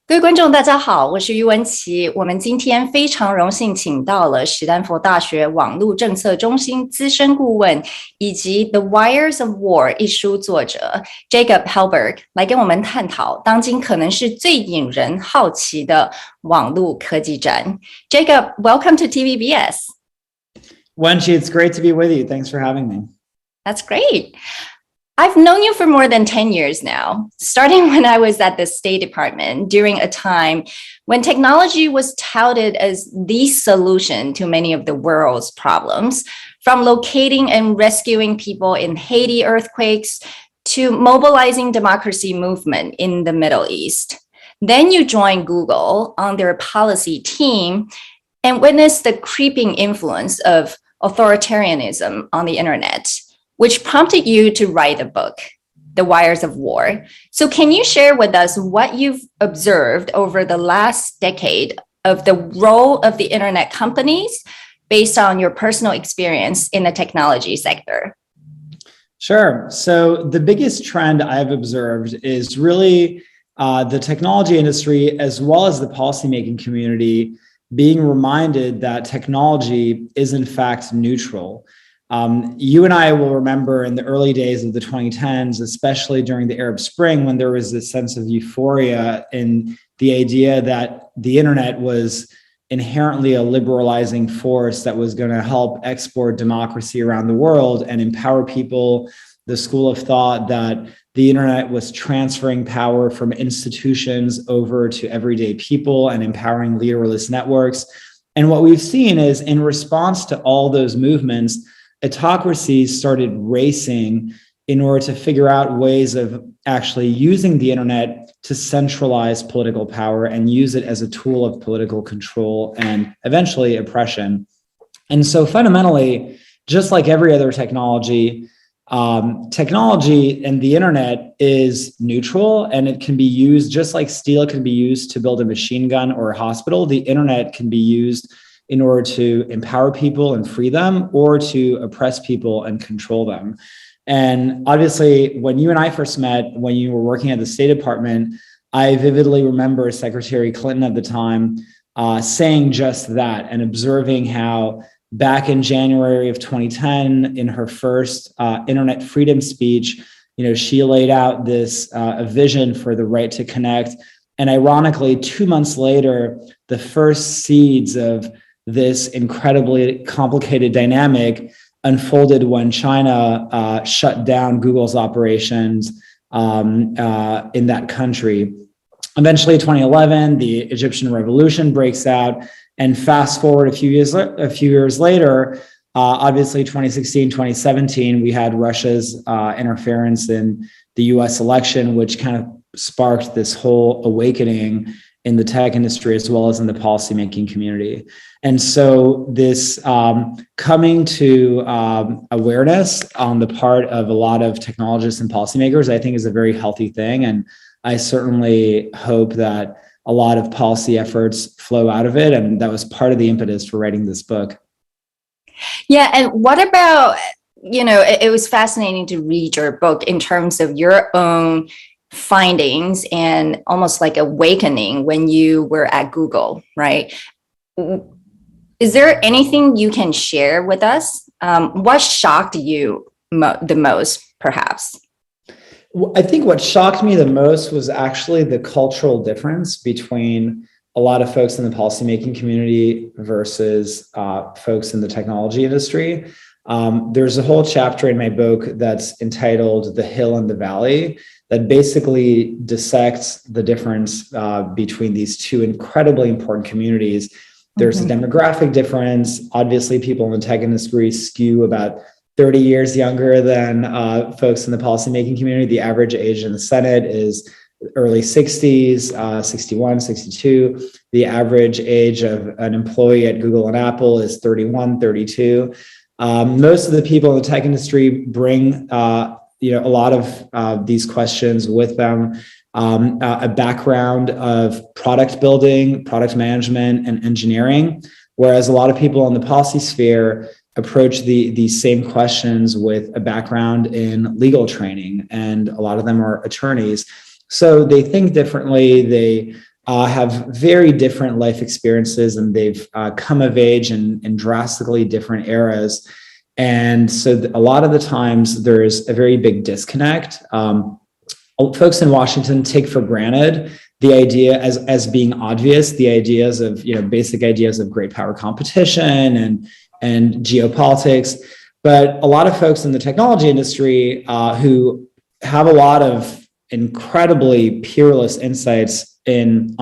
各位观众大家好，我是于文琪。我们今天非常荣幸请到了史丹佛大学网络政策中心资深顾问以及《The Wires of War》一书作者 Jacob Halberg 来跟我们探讨当今可能是最引人好奇的网络科技战。Jacob, welcome to TVBS. Wenchi, it's great to be with you. Thanks for having me. That's great. I've known you for more than 10 years now, starting when I was at the State Department during a time when technology was touted as the solution to many of the world's problems, from locating and rescuing people in Haiti earthquakes to mobilizing democracy movement in the Middle East. Then you joined Google on their policy team and witnessed the creeping influence of authoritarianism on the internet, which prompted you to write a book, The Wires of War. So can you share with us what you've observed over the last decade of the role of the internet companies based on your personal experience in the technology sector? Sure. So the biggest trend I've observed is really the technology industry, as well as the policymaking community, being reminded that technology is in fact neutral. You and I will remember in the early days of the 2010s, especially during the Arab Spring, when there was this sense of euphoria in the idea that the internet was inherently a liberalizing force that was going to help export democracy around the world and empower people. The school of thought that the internet was transferring power from institutions over to everyday people and empowering leaderless networks. And what we've seen is, in response to all those movements, autocracies started racing in order to figure out ways of actually using the internet to centralize political power and use it as a tool of political control and eventually oppression. And so fundamentally, just like every other technology, technology and the internet is neutral, and it can be used just like steel can be used to build a machine gun or a hospital. The internet can be used in order to empower people and free them, or to oppress people and control them. And obviously, when you and I first met, when you were working at the State Department, I vividly remember Secretary Clinton at the time saying just that, and observing how back in January of 2010, in her first internet freedom speech, she laid out this a vision for the right to connect. And ironically, 2 months later, the first seeds of this incredibly complicated dynamic unfolded when China shut down Google's operations in that country. Eventually, 2011, the Egyptian revolution breaks out, and fast forward a few years later, obviously 2016, 2017, we had Russia's interference in the US election, which kind of sparked this whole awakening in the tech industry, as well as in the policymaking community. And so this coming to awareness on the part of a lot of technologists and policymakers, I think, is a very healthy thing. And I certainly hope that a lot of policy efforts flow out of it. And that was part of the impetus for writing this book. Yeah. And what about, it was fascinating to read your book in terms of your own findings and almost like awakening when you were at Google, right? Is there anything you can share with us? What shocked you the most, perhaps? I think what shocked me the most was actually the cultural difference between a lot of folks in the policymaking community versus folks in the technology industry. There's a whole chapter in my book that's entitled The Hill and the Valley, that basically dissects the difference between these two incredibly important communities. There's a demographic difference. Obviously, people in the tech industry skew about 30 years younger than folks in the policymaking community. The average age in the Senate is early 60s, 61, 62. The average age of an employee at Google and Apple is 31, 32. Most of the people in the tech industry bring a lot of these questions with them, a background of product building, product management, and engineering, whereas a lot of people in the policy sphere approach these same questions with a background in legal training, and a lot of them are attorneys. So they think differently. They have very different life experiences, and they've come of age in drastically different eras. And so a lot of the times there's a very big disconnect. Folks in Washington take for granted the idea as being obvious, the ideas of, basic ideas of great power competition and geopolitics. But a lot of folks in the technology industry who have a lot of incredibly peerless insights in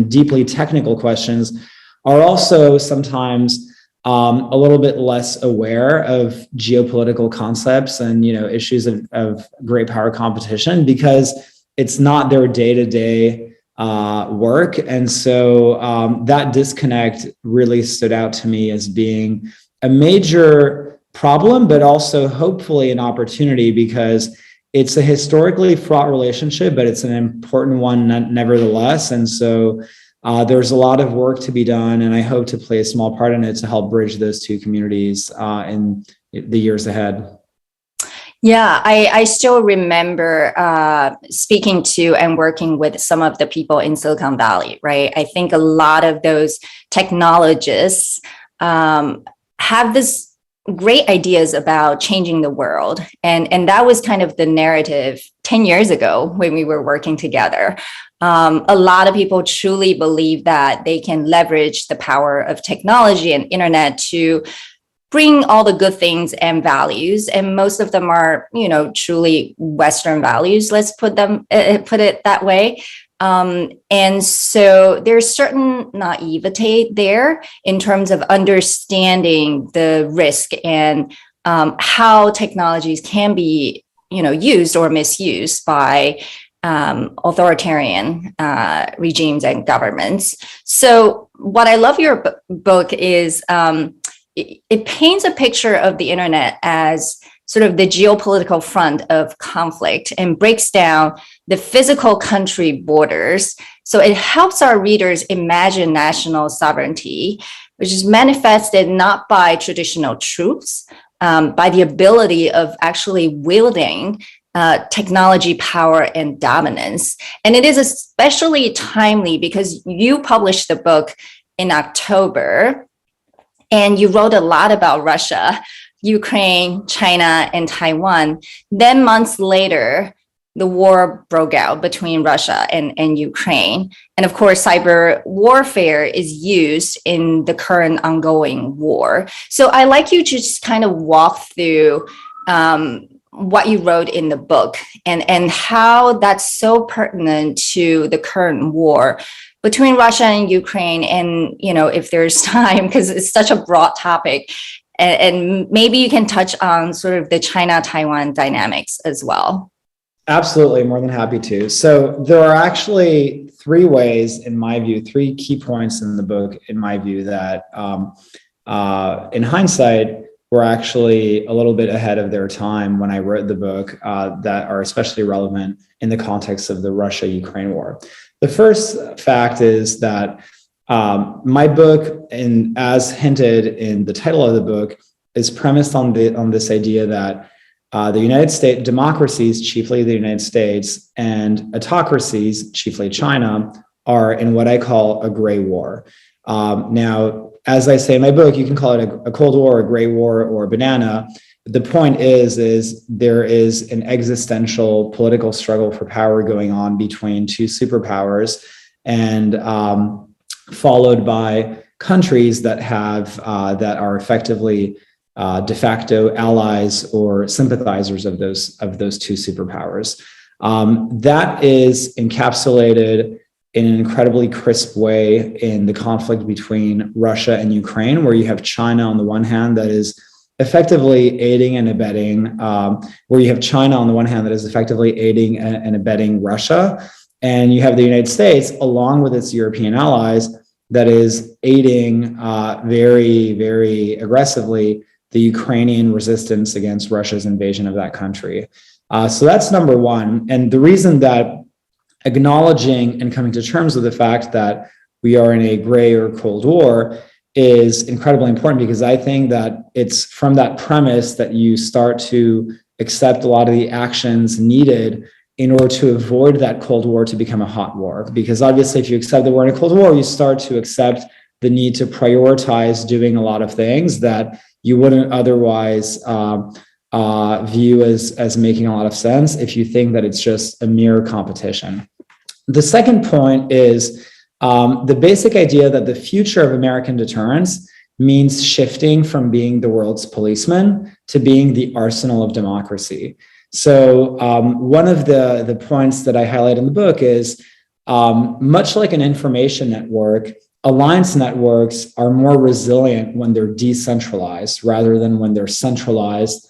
deeply technical questions are also sometimes a little bit less aware of geopolitical concepts and issues of great power competition, because it's not their day-to-day work. And so that disconnect really stood out to me as being a major problem, but also hopefully an opportunity, because it's a historically fraught relationship, but it's an important one nevertheless. And so there's a lot of work to be done, and I hope to play a small part in it to help bridge those two communities in the years ahead. Yeah, I still remember speaking to and working with some of the people in Silicon Valley, right? I think a lot of those technologists have this great ideas about changing the world. And that was kind of the narrative 10 years ago when we were working together. A lot of people truly believe that they can leverage the power of technology and internet to bring all the good things and values. And most of them are, truly Western values, let's put it that way. And so there's certain naivete there in terms of understanding the risk and how technologies can be, used or misused by authoritarian regimes and governments. So what I love your book is it paints a picture of the internet as sort of the geopolitical front of conflict and breaks down the physical country borders. So it helps our readers imagine national sovereignty, which is manifested not by traditional troops, by the ability of actually wielding technology, power, and dominance. And it is especially timely because you published the book in October, and you wrote a lot about Russia, Ukraine, China, and Taiwan. Then months later, the war broke out between Russia and Ukraine. And of course, cyber warfare is used in the current ongoing war. So I'd like you to just kind of walk through what you wrote in the book and how that's so pertinent to the current war between Russia and Ukraine. And, if there's time, because it's such a broad topic, and maybe you can touch on sort of the China-Taiwan dynamics as well. Absolutely, more than happy to. So there are actually three ways, in my view, three key points in the book, in my view, that in hindsight, were actually a little bit ahead of their time when I wrote the book that are especially relevant in the context of the Russia-Ukraine war. The first fact is that my book, and as hinted in the title of the book, is premised on this idea that the United States, democracies, chiefly the United States, and autocracies, chiefly China, are in what I call a gray war. Now, as I say in my book, you can call it a Cold War, a gray war, or a banana. But the point is there is an existential political struggle for power going on between two superpowers, and followed by countries that are effectively de facto allies or sympathizers of those two superpowers. That is encapsulated in an incredibly crisp way in the conflict between Russia and Ukraine, where you have China on the one hand that is effectively aiding and abetting, Russia, and you have the United States along with its European allies that is aiding very, very aggressively the Ukrainian resistance against Russia's invasion of that country. So that's number one. And the reason that acknowledging and coming to terms with the fact that we are in a gray or cold war is incredibly important, because I think that it's from that premise that you start to accept a lot of the actions needed in order to avoid that Cold War to become a hot war. Because obviously, if you accept that we're in a Cold War, you start to accept the need to prioritize doing a lot of things that you wouldn't otherwise view as making a lot of sense if you think that it's just a mere competition. The second point is the basic idea that the future of American deterrence means shifting from being the world's policeman to being the arsenal of democracy. So one of the points that I highlight in the book is much like an information network, alliance networks are more resilient when they're decentralized rather than when they're centralized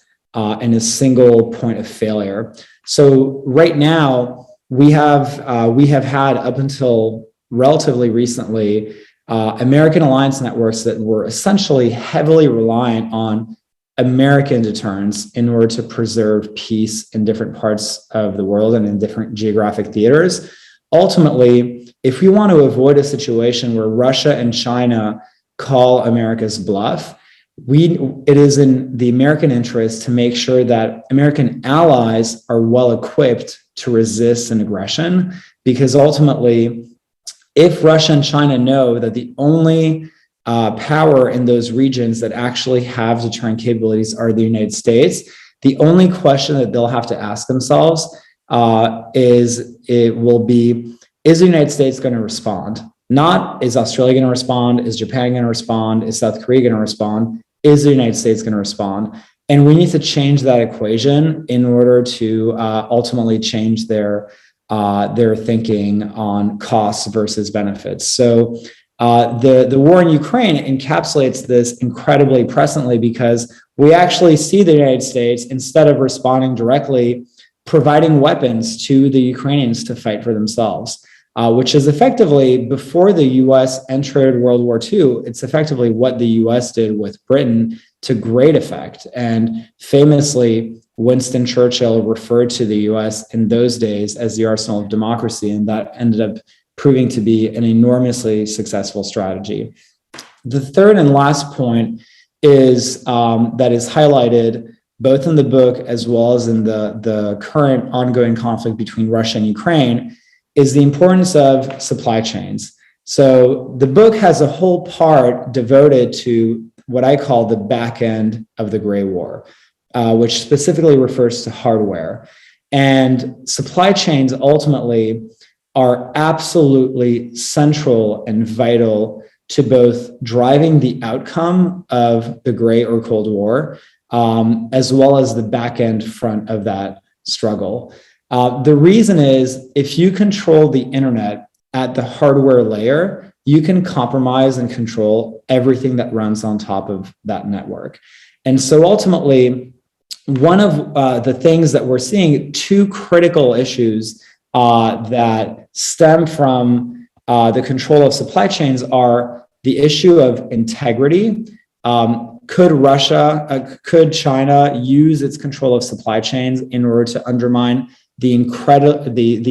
in a single point of failure. So right now, we have had up until relatively recently American alliance networks that were essentially heavily reliant on American deterrence in order to preserve peace in different parts of the world and in different geographic theaters. Ultimately, if we want to avoid a situation where Russia and China call America's bluff, it is in the American interest to make sure that American allies are well equipped to resist an aggression, because ultimately, if Russia and China know that the only power in those regions that actually have deterrent capabilities are the United States, the only question that they'll have to ask themselves is the United States going to respond? Not, is Australia going to respond? Is Japan going to respond? Is South Korea going to respond? Is the United States going to respond? And we need to change that equation in order to ultimately change their thinking on costs versus benefits. So the war in Ukraine encapsulates this incredibly presently, because we actually see the United States, instead of responding directly, providing weapons to the Ukrainians to fight for themselves, which is effectively, before the US entered World War II, it's effectively what the US did with Britain to great effect. And famously, Winston Churchill referred to the US in those days as the arsenal of democracy, and that ended up proving to be an enormously successful strategy. The third and last point is that is highlighted both in the book as well as in the current ongoing conflict between Russia and Ukraine, is the importance of supply chains. So the book has a whole part devoted to what I call the back end of the gray war, which specifically refers to hardware. And supply chains ultimately are absolutely central and vital to both driving the outcome of the gray or cold war, as well as the back end front of that struggle. The reason is, if you control the internet at the hardware layer, you can compromise and control everything that runs on top of that network. And so ultimately, one of the things that we're seeing, two critical issues that stem from the control of supply chains, are the issue of integrity. Could China use its control of supply chains in order to undermine the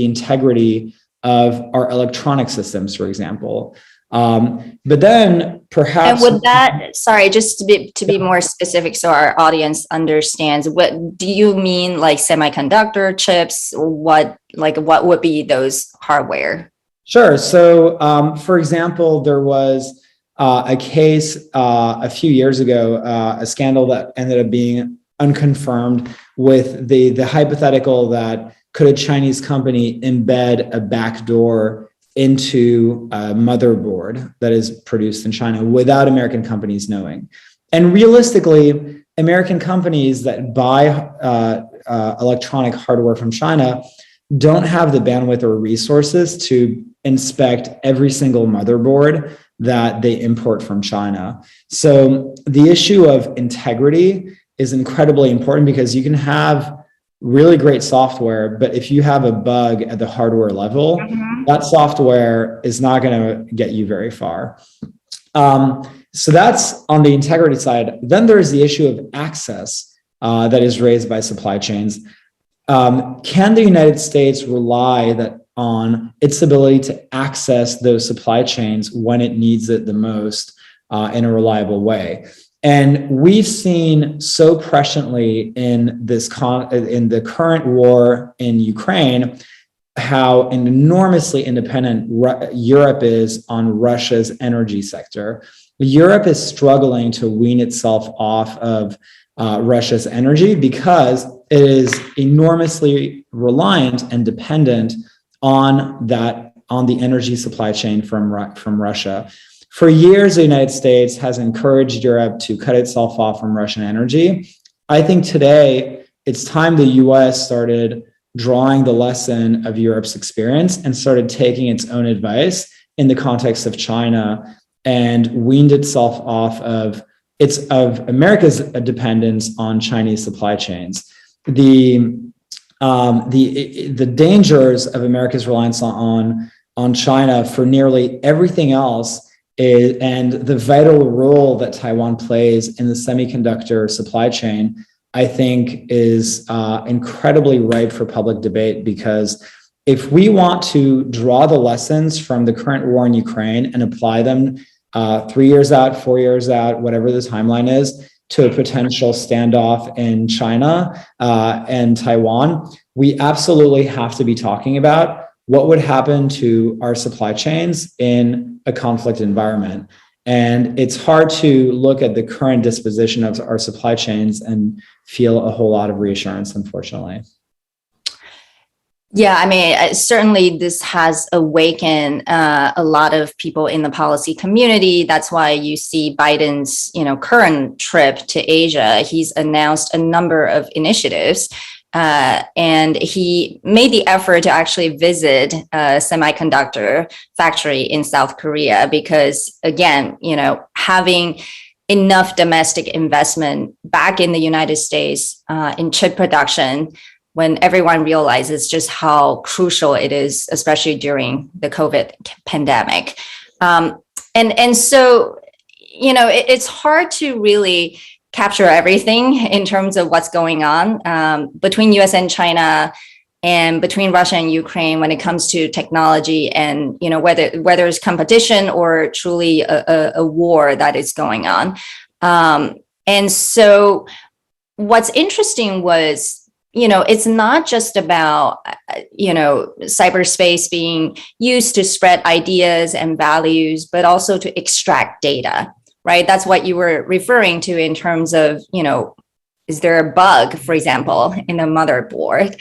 integrity of our electronic systems, for example? But then perhaps— And would that, sorry, just to be more specific so our audience understands, what do you mean, like semiconductor chips? What would be those hardware? Sure. So for example, there was a case a few years ago, a scandal that ended up being unconfirmed, with the hypothetical that could a Chinese company embed a backdoor into a motherboard that is produced in China without American companies knowing. And realistically, American companies that buy electronic hardware from China don't have the bandwidth or resources to inspect every single motherboard that they import from China. So the issue of integrity is incredibly important, because you can have really great software, but if you have a bug at the hardware level, that software is not going to get you very far. So that's on the integrity side. Then there's the issue of access that is raised by supply chains. Can the United States rely on its ability to access those supply chains when it needs it the most in a reliable way? And we've seen so presciently in the current war in Ukraine how enormously independent Europe is on Russia's energy sector. Europe is struggling to wean itself off of Russia's energy because it is enormously reliant and dependent on the energy supply chain from Russia. For years, the United States has encouraged Europe to cut itself off from Russian energy. I think today it's time the US started drawing the lesson of Europe's experience and started taking its own advice in the context of China and weaned itself off of America's dependence on Chinese supply chains. The dangers of America's reliance on China for nearly everything else and the vital role that Taiwan plays in the semiconductor supply chain, I think is incredibly ripe for public debate, because if we want to draw the lessons from the current war in Ukraine and apply them 3 years out, 4 years out, whatever the timeline is, to a potential standoff in China and Taiwan, we absolutely have to be talking about what would happen to our supply chains in a conflict environment. And it's hard to look at the current disposition of our supply chains and feel a whole lot of reassurance, unfortunately. Yeah, I mean, certainly this has awakened a lot of people in the policy community. That's why you see Biden's, current trip to Asia. He's announced a number of initiatives, and he made the effort to actually visit a semiconductor factory in South Korea because, again, having enough domestic investment back in the United States in chip production, when everyone realizes just how crucial it is, especially during the COVID pandemic. And so, it's hard to really capture everything in terms of what's going on between US and China and between Russia and Ukraine when it comes to technology and, whether it's competition or truly a war that is going on. And so what's interesting was, it's not just about, cyberspace being used to spread ideas and values, but also to extract data, right? That's what you were referring to in terms of, is there a bug, for example, in the motherboard?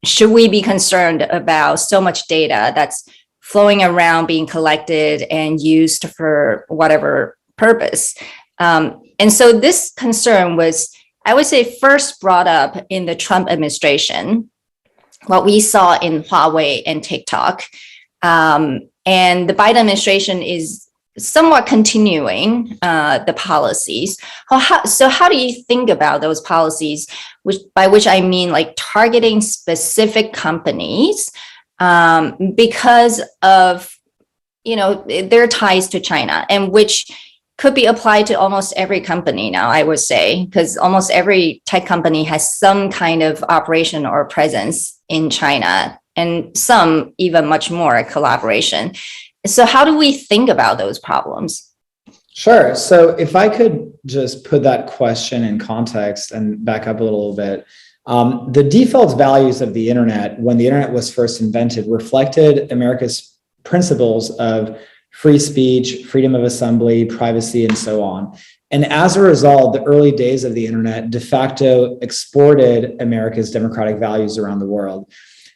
Should we be concerned about so much data that's flowing around, being collected and used for whatever purpose? And so this concern was, I would say, first brought up in the Trump administration, what we saw in Huawei and TikTok. And the Biden administration is somewhat continuing the policies. So how do you think about those policies, by which I mean like targeting specific companies because of, their ties to China, and which could be applied to almost every company now, I would say, because almost every tech company has some kind of operation or presence in China, and some even much more collaboration. So how do we think about those problems? Sure. So if I could just put that question in context and back up a little bit, the default values of the internet when the internet was first invented reflected America's principles of free speech, freedom of assembly, privacy, and so on. And as a result, the early days of the internet de facto exported America's democratic values around the world.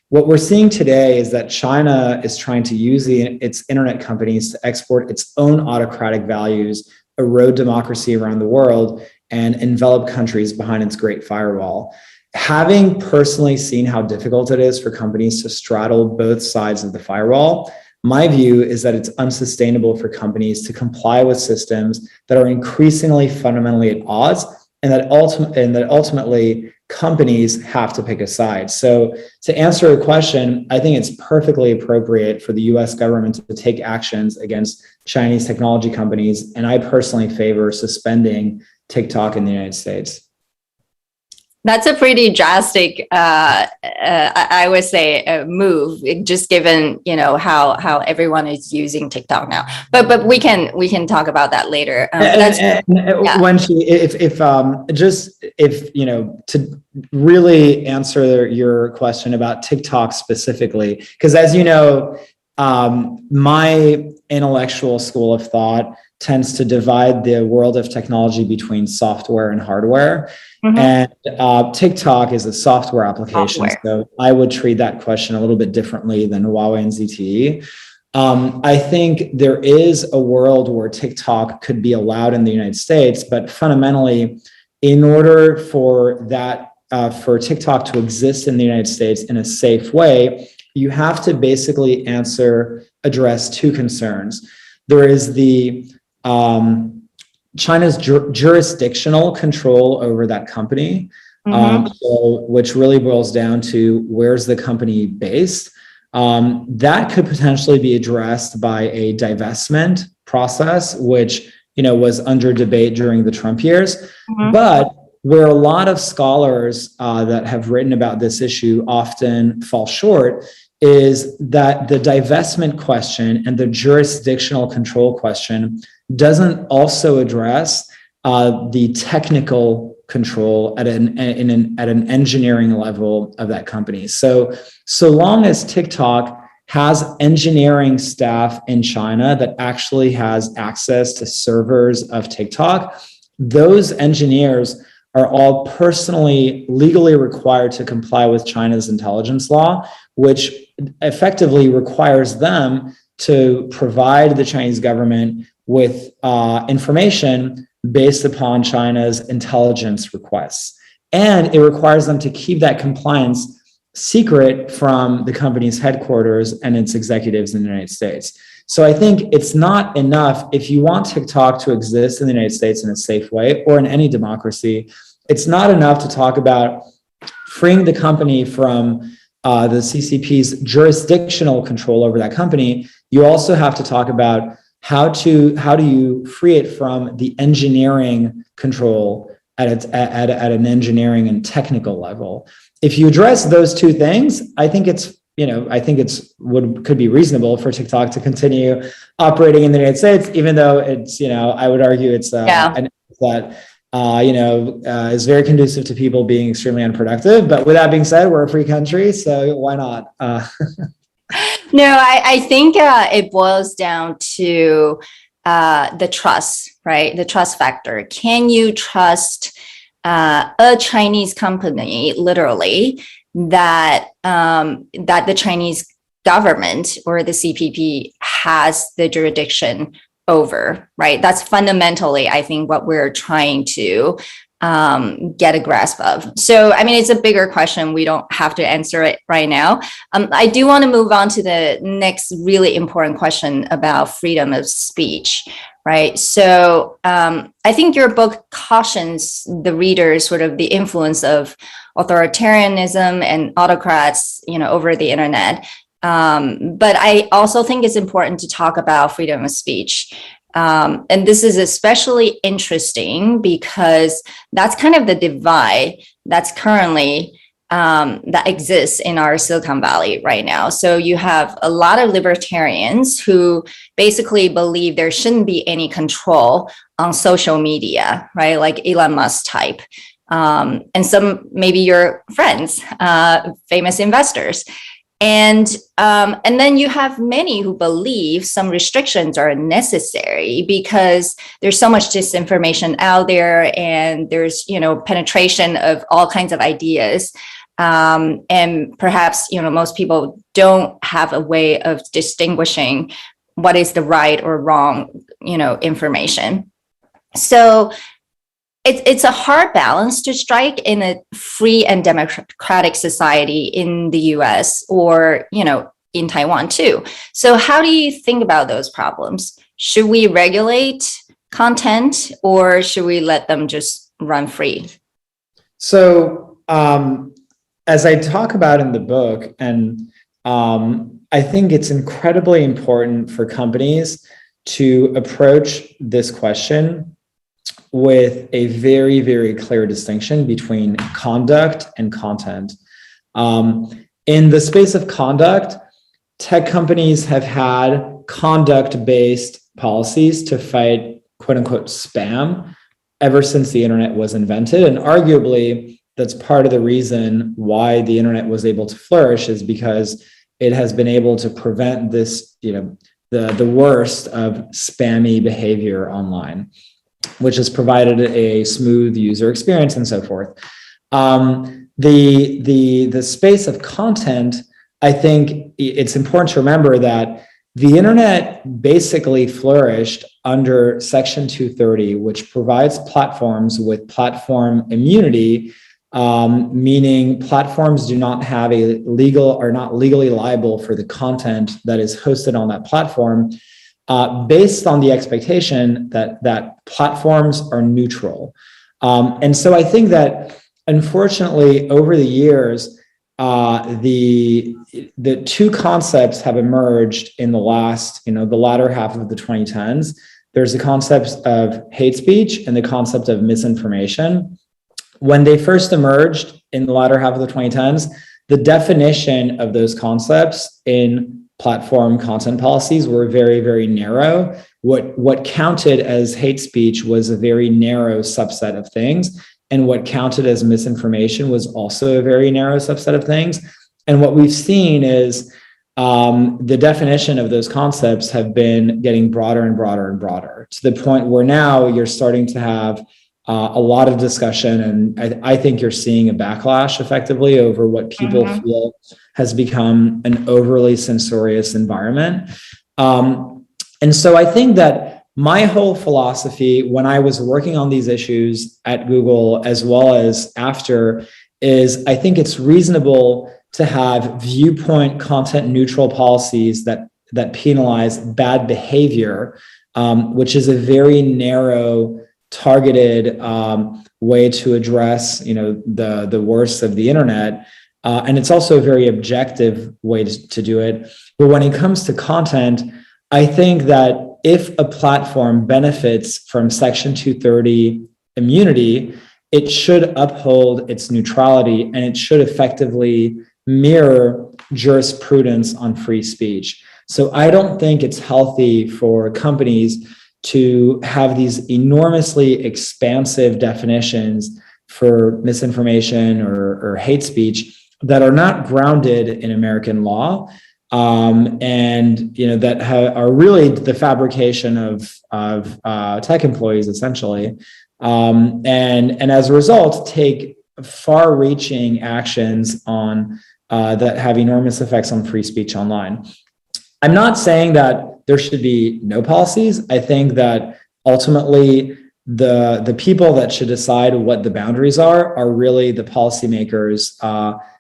What we're seeing today is that China is trying to use its internet companies to export its own autocratic values, erode democracy around the world, and envelop countries behind its great firewall. Having personally seen how difficult it is for companies to straddle both sides of the firewall, my view is that it's unsustainable for companies to comply with systems that are increasingly fundamentally at odds, and that ultimately companies have to pick a side. So to answer your question, I think it's perfectly appropriate for the US government to take actions against Chinese technology companies, and I personally favor suspending TikTok in the United States. That's a pretty drastic, I would say, move. Just given how everyone is using TikTok now. But we can talk about that later. When to really answer your question about TikTok specifically, because as you know, my intellectual school of thought tends to divide the world of technology between software and hardware. Mm-hmm. And TikTok is a software application. So I would treat that question a little bit differently than Huawei and ZTE. I think there is a world where TikTok could be allowed in the United States, but fundamentally, in order for for TikTok to exist in the United States in a safe way, you have to basically address two concerns. There is the China's jurisdictional control over that company, which really boils down to where's the company based. That could potentially be addressed by a divestment process, which was under debate during the Trump years. Mm-hmm. But where a lot of scholars that have written about this issue often fall short is that the divestment question and the jurisdictional control question doesn't also address the technical control at an engineering level of that company. So long as TikTok has engineering staff in China that actually has access to servers of TikTok, those engineers are all personally, legally required to comply with China's intelligence law, which effectively requires them to provide the Chinese government with information based upon China's intelligence requests. And it requires them to keep that compliance secret from the company's headquarters and its executives in the United States. So I think it's not enough if you want TikTok to exist in the United States in a safe way or in any democracy. It's not enough to talk about freeing the company from the CCP's jurisdictional control over that company. You also have to talk about how do you free it from the engineering control at an engineering and technical level. If you address those two things, I think could be reasonable for TikTok to continue operating in the United States, even though it's I would argue it's that is very conducive to people being extremely unproductive. But with that being said, we're a free country, so why not? No, I think it boils down to the trust, right? The trust factor. Can you trust a Chinese company, literally, that the Chinese government or the CPP has the jurisdiction over, right? That's fundamentally, I think, what we're trying to get a grasp of. So, I mean, it's a bigger question. We don't have to answer it right now. I do want to move on to the next really important question about freedom of speech, right? So I think your book cautions the readers sort of the influence of authoritarianism and autocrats, over the internet. But I also think it's important to talk about freedom of speech. And this is especially interesting because that's kind of the divide that's currently that exists in our Silicon Valley right now. So you have a lot of libertarians who basically believe there shouldn't be any control on social media, right? Like Elon Musk type. And some, maybe your friends, famous investors. And then you have many who believe some restrictions are necessary because there's so much disinformation out there, and there's penetration of all kinds of ideas, and perhaps most people don't have a way of distinguishing what is the right or wrong information. So it's a hard balance to strike in a free and democratic society in the US or, in Taiwan too. So how do you think about those problems? Should we regulate content or should we let them just run free? So as I talk about in the book, and I think it's incredibly important for companies to approach this question with a very, very clear distinction between conduct and content. In the space of conduct, tech companies have had conduct-based policies to fight quote unquote spam ever since the internet was invented. And arguably, that's part of the reason why the internet was able to flourish, is because it has been able to prevent this, the worst of spammy behavior online, which has provided a smooth user experience and so forth. The space of content, I think it's important to remember that the internet basically flourished under Section 230, which provides platforms with platform immunity, meaning platforms do not have are not legally liable for the content that is hosted on that platform, based on the expectation that platforms are neutral. And so I think that, unfortunately, over the years, the two concepts have emerged in the latter half of the 2010s. There's the concept of hate speech and the concept of misinformation. When they first emerged in the latter half of the 2010s, the definition of those concepts in platform content policies were very, very narrow. What counted as hate speech was a very narrow subset of things, and what counted as misinformation was also a very narrow subset of things. And what we've seen is the definition of those concepts have been getting broader and broader and broader, to the point where now you're starting to have a lot of discussion, and I think you're seeing a backlash effectively over what people feel has become an overly censorious environment. And so I think that my whole philosophy when I was working on these issues at Google, as well as after, is I think it's reasonable to have viewpoint content neutral policies that penalize bad behavior, which is a very narrow, targeted way to address, the worst of the internet, and it's also a very objective way to do it. But when it comes to content, I think that if a platform benefits from Section 230 immunity, it should uphold its neutrality, and it should effectively mirror jurisprudence on free speech. So I don't think it's healthy for companies to have these enormously expansive definitions for misinformation or hate speech that are not grounded in American law, and that are really the fabrication of tech employees, essentially, and as a result take far-reaching actions on that have enormous effects on free speech online. I'm not saying that there should be no policies. I think that ultimately the people that should decide what the boundaries are really the policymakers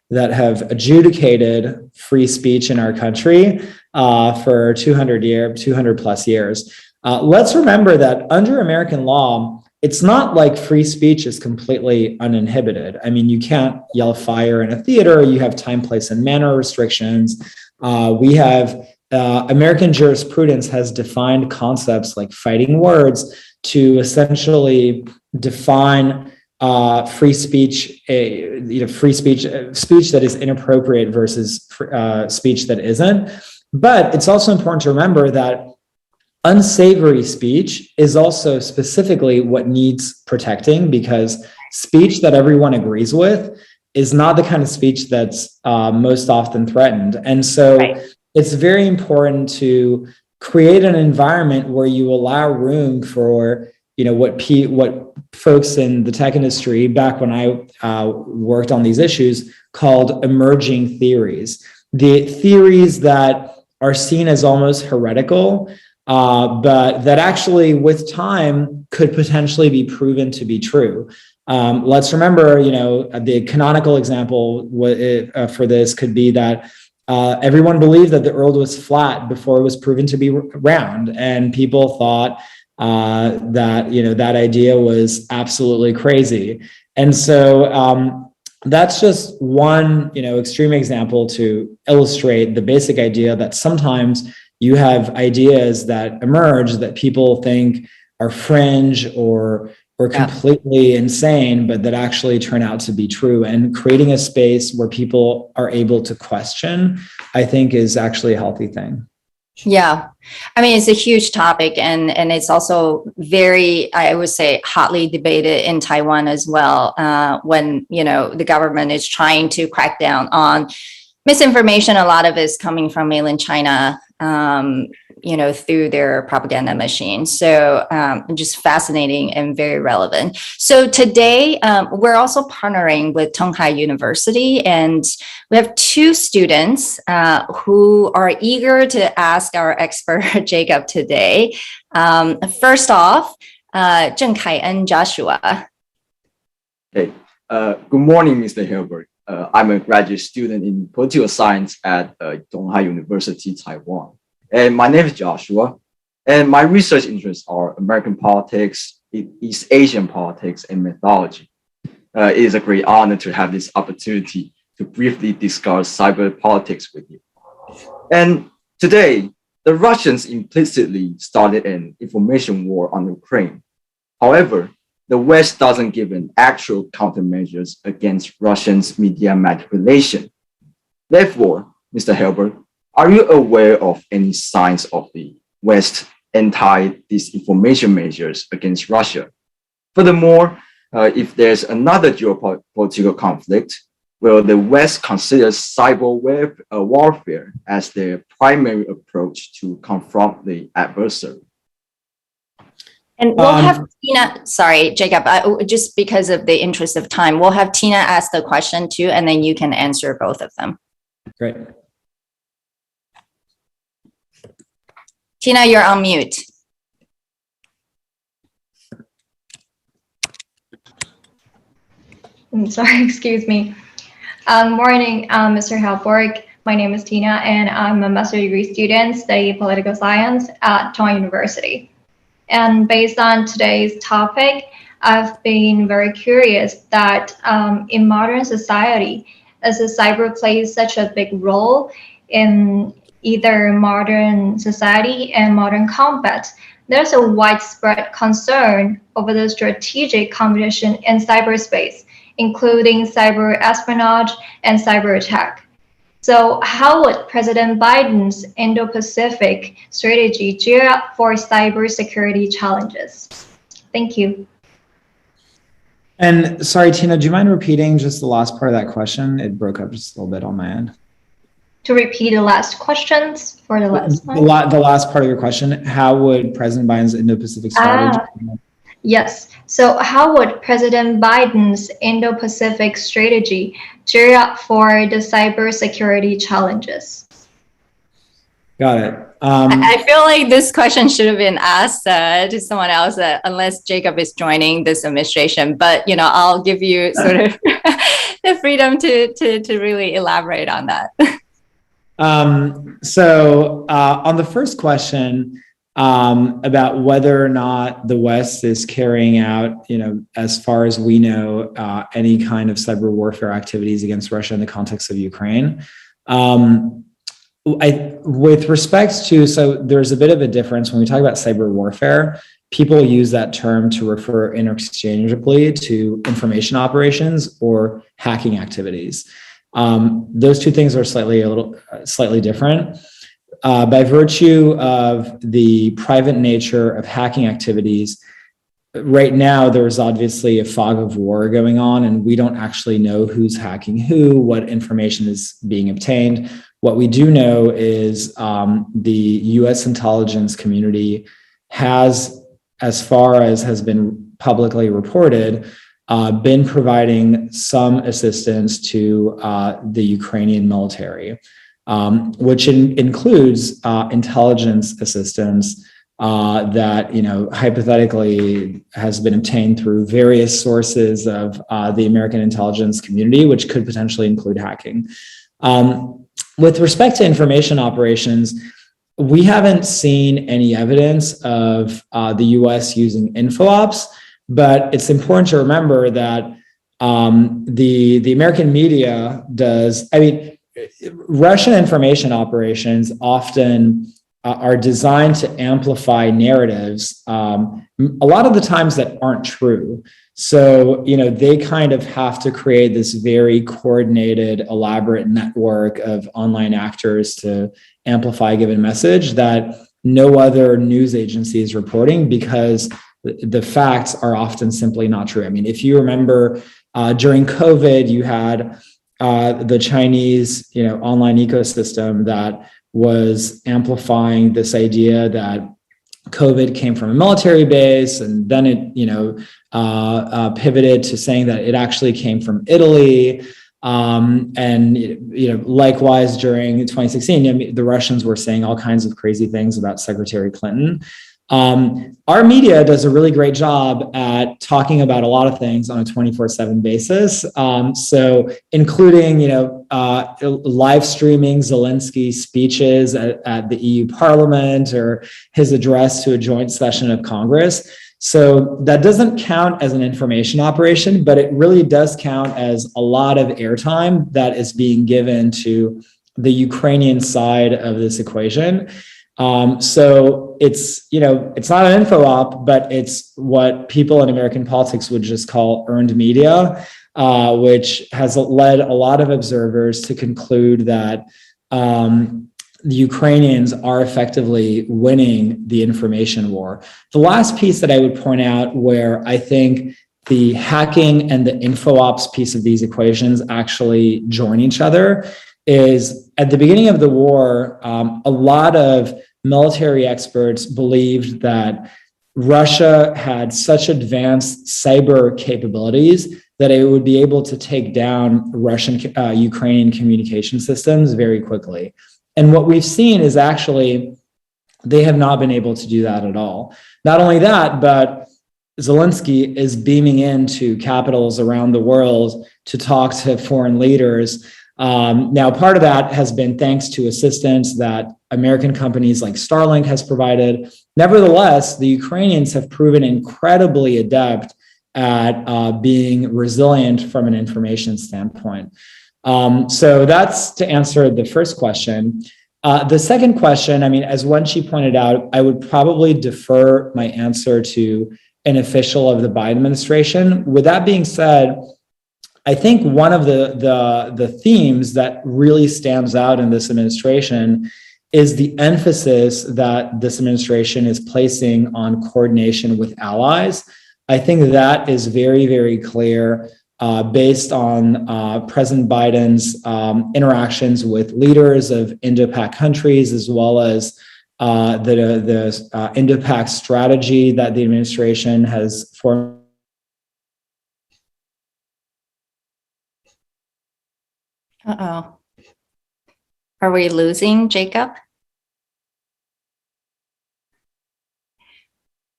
that have adjudicated free speech in our country for 200 plus years. Let's remember that under American law, it's not like free speech is completely uninhibited. I mean, you can't yell fire in a theater. You have time, place, and manner restrictions. We have American jurisprudence has defined concepts like fighting words to essentially define free speech, speech that is inappropriate versus speech that isn't. But it's also important to remember that unsavory speech is also specifically what needs protecting, because speech that everyone agrees with is not the kind of speech that's most often threatened. And so it's very important to create an environment where you allow room for, what folks in the tech industry, back when I worked on these issues, called emerging theories. The theories that are seen as almost heretical, but that actually with time could potentially be proven to be true. Let's remember, the canonical example for this could be that everyone believed that the world was flat before it was proven to be round, and people thought that idea was absolutely crazy. And so that's just one extreme example to illustrate the basic idea that sometimes you have ideas that emerge that people think are fringe or or completely insane, but that actually turn out to be true. And creating a space where people are able to question, I think, is actually a healthy thing. Yeah. I mean, it's a huge topic, and it's also very, I would say, hotly debated in Taiwan as well, when, the government is trying to crack down on misinformation. A lot of it is coming from mainland China, through their propaganda machine. So just fascinating and very relevant. So today, we're also partnering with Tonghai University, and we have two students who are eager to ask our expert, Jacob, today. First off, Zheng Kai-en Joshua. Hey, good morning, Mr. Hilbert. I'm a graduate student in political science at Tonghai University, Taiwan. And my name is Joshua, and my research interests are American politics, East Asian politics, and mythology. It is a great honor to have this opportunity to briefly discuss cyber politics with you. And today, the Russians implicitly started an information war on Ukraine. However, the West doesn't give an actual countermeasures against Russians' media manipulation. Therefore, Mr. Hilbert, are you aware of any signs of the West anti-disinformation measures against Russia? Furthermore, if there's another geopolitical conflict, will the West consider cyber warfare as their primary approach to confront the adversary? And we'll have Tina, sorry, Jacob, just because of the interest of time, we'll have Tina ask the question too, and then you can answer both of them. Great. Tina, you're on mute. I'm sorry, excuse me. Morning, Mr. Halborg. My name is Tina, and I'm a master's degree student studying political science at Tonghai University. And based on today's topic, I've been very curious that in modern society, as the cyber plays such a big role in either modern society and modern combat, there's a widespread concern over the strategic competition in cyberspace, including cyber espionage and cyber attack. So how would President Biden's Indo-Pacific strategy gear up for cybersecurity challenges? Thank you. And sorry, Tina, do you mind repeating just the last part of that question? It broke up just a little bit on my end. To repeat the last questions for the last one? The last part of your question, how would President Biden's Indo-Pacific strategy? Yes. So how would President Biden's Indo-Pacific strategy gear up for the cybersecurity challenges? Got it. I feel like this question should have been asked to someone else, unless Jacob is joining this administration. But I'll give you sort of the freedom to really elaborate on that. So on the first question about whether or not the West is carrying out, as far as we know, any kind of cyber warfare activities against Russia in the context of Ukraine. With respect to, so there's a bit of a difference when we talk about cyber warfare. People use that term to refer interchangeably to information operations or hacking activities. Those two things are slightly different. By virtue of the private nature of hacking activities, right now there's obviously a fog of war going on, and we don't actually know who's hacking who, what information is being obtained. What we do know is the US intelligence community has, as far as has been publicly reported, been providing some assistance to the Ukrainian military, which includes intelligence assistance that hypothetically has been obtained through various sources of the American intelligence community, which could potentially include hacking. With respect to information operations, we haven't seen any evidence of the US using info-ops, but it's important to remember that the American media does, Russian information operations often are designed to amplify narratives, a lot of the times that aren't true. So, they kind of have to create this very coordinated, elaborate network of online actors to amplify a given message that no other news agency is reporting, because the facts are often simply not true. I mean, if you remember during COVID, you had the Chinese, online ecosystem that was amplifying this idea that COVID came from a military base, and then it, pivoted to saying that it actually came from Italy. And likewise during 2016, the Russians were saying all kinds of crazy things about Secretary Clinton. Our media does a really great job at talking about a lot of things on a 24/7 basis. So including, live streaming Zelensky's speeches at the EU Parliament or his address to a joint session of Congress. So that doesn't count as an information operation, but it really does count as a lot of airtime that is being given to the Ukrainian side of this equation. So it's, it's not an info op, but it's what people in American politics would just call earned media, which has led a lot of observers to conclude that the Ukrainians are effectively winning the information war. The last piece that I would point out where I think the hacking and the info ops piece of these equations actually join each other is at the beginning of the war, a lot of military experts believed that Russia had such advanced cyber capabilities that it would be able to take down Russian, Ukrainian communication systems very quickly. And what we've seen is actually they have not been able to do that at all. Not only that, but Zelensky is beaming into capitals around the world to talk to foreign leaders. Now, part of that has been thanks to assistance that American companies like Starlink has provided. Nevertheless, the Ukrainians have proven incredibly adept at being resilient from an information standpoint. So that's to answer the first question. The second question, as Wenxi pointed out, I would probably defer my answer to an official of the Biden administration. With that being said, I think one of the themes that really stands out in this administration is the emphasis that this administration is placing on coordination with allies. I think that is very, very clear based on President Biden's interactions with leaders of Indo-Pac countries, as well as the Indo-Pac strategy that the administration has formed. Uh-oh. Are we losing Jacob?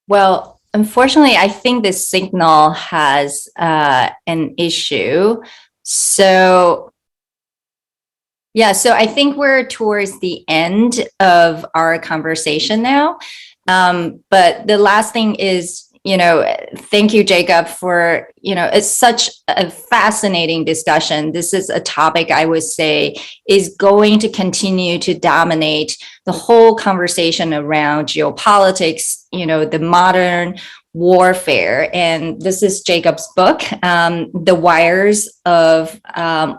Well, unfortunately, I think the signal has an issue. So I think we're towards the end of our conversation now. But the last thing is, thank you, Jacob, for, it's such a fascinating discussion. This is a topic I would say is going to continue to dominate the whole conversation around geopolitics, the modern warfare. And this is Jacob's book, The Wires of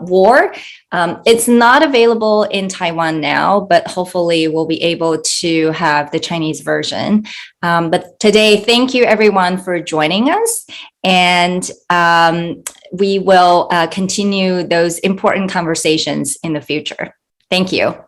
War. It's not available in Taiwan now, but hopefully we'll be able to have the Chinese version. But today, thank you everyone for joining us. And we will continue those important conversations in the future. Thank you.